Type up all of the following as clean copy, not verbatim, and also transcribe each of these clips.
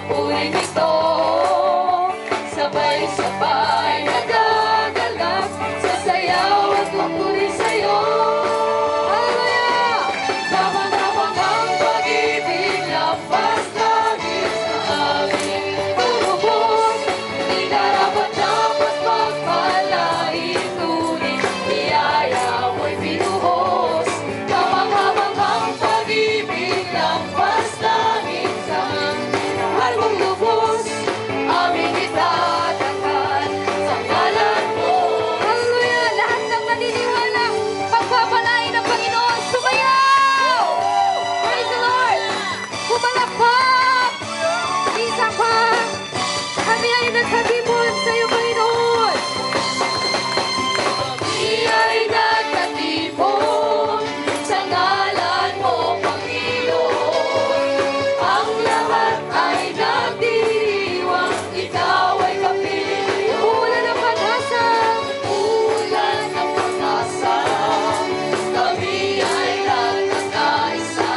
papuring ito. Sabay-sabay nagagalak, sasayaw at pupuri sa'yo. Hallelujah! Habang-habang ang pag-ibig, lampas langit sa amin tumubos. Di dapat magpalain, ngunit biyaya mo'y binuhos. Habang-habang ang pag-ibig, lampas langit sa amin, mahal mong lubos. Aming itatangan sa ngalan mo. Hallelujah! Lahat ng naniniwala, pagpapalain ng Panginoon, sumayaw! Praise the Lord! Pumalakpak! Isa pa! Kami ay nagkatipon sa iyo, Panginoon! Kami ay nagkatipon sa ngalan mo, Panginoon. Ang lahat ay nagdiriwang, ikaw ay kapiling. Ulan ng pag-asa! Ulan ng pag-asa! Kami ay nagkakaisa.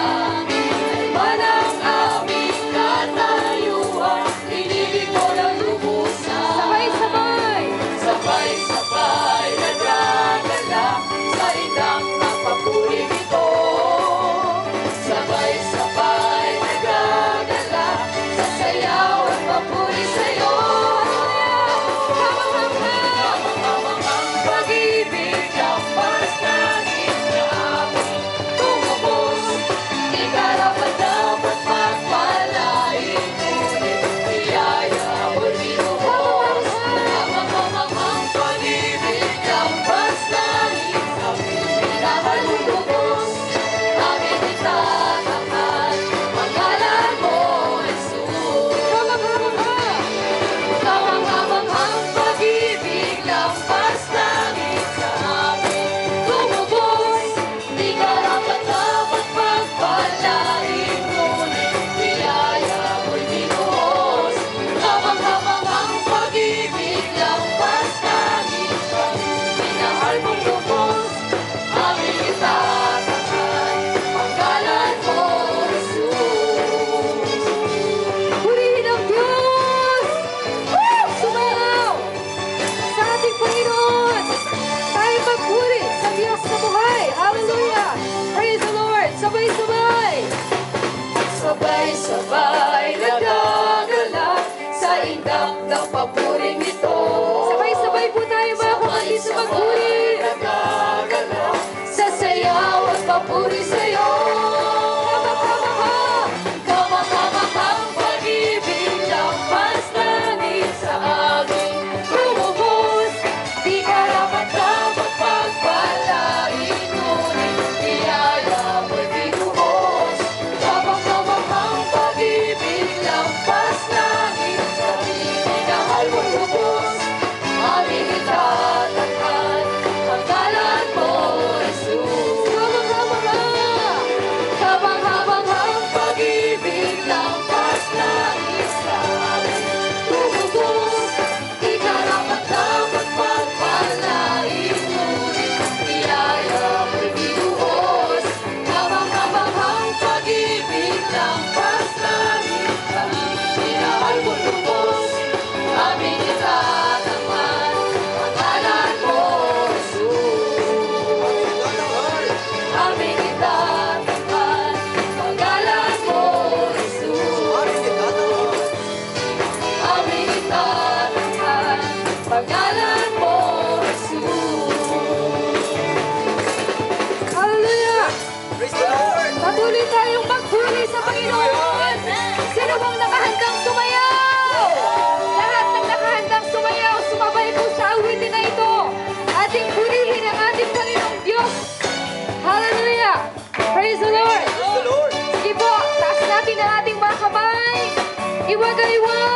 Iman ang aming katayuan, inibig mo ng lubusan. Sabay-sabay! Sabay-sabay nagdadala sa indang ng papuring ito. Sabay-sabay nagdadala sa sayaw at papuri sa'yo. Habang-habang ang pag-ibig, lampas langit sa amin tumubos. Di karapat-dapat magpalain, ngunit biyaya mo'y binuhos. Habang-habang ang pag-ibig, lampas langit sa amin, minahal mong lubos. Aming itatangan ang ngalan mo, Jesus. Habang-habang ang pag-ibig, lampas langit sa amin tumubos. Di karapat-dapat magpalain, ngunit biyaya mo'y binuhos. Habang-habang ang pag-ibig, lampas langit sa amin, minahal mong lubos. Aming itatangan ang ngalan mo, Jesus. Purihin ang Diyos! Sumayaw! Sa ating Panginoon, tayo magpuri sa Diyos na buhay. Hallelujah! Praise the Lord! Sabay-sabay! Sabay-sabay nagagalak sa indang ng papuring ito. Sabay-sabay po tayo mga kapatid sa magpuri. Nagagalak sa sayaw at papuri sa'yo. Habang-habang ang pag-ibig, lampas langit sa amin tumubos. Di karapat-dapat magpalain, ngunit biyaya mo'y binuhos. Habang-habang ang pag-ibig, lampas langit sa amin, minahal mong lubos. Aming itatangan ang ngalan mo, Jesus. Habang-habang ang pag-ibig, lampas langit sa amin tumubos. Di karapat-dapat magpalain, ngunit biyaya mo'y binuhos. Habang-habang ang pag-ibig, lampas langit sa amin, minahal mong lubos. Aming itatangan ang ngalan mo, Jesus. Aming itatangan ang ngalan mo, Jesus. Aming itatangan ang ngalan mo, Jesus. Hallelujah! Praise the Lord! Patuloy tayong magpuri sa Panginoon. Sino bang nakahandang sumayaw? Lahat ng nakahandang sumayaw, sumabay po sa awitin na ito. Ating purihin ang ating Panginoong Diyos. Hallelujah! Praise the Lord! Praise the Lord! Sige po, taas natin ang ating mga kamay. Iwagay-wag.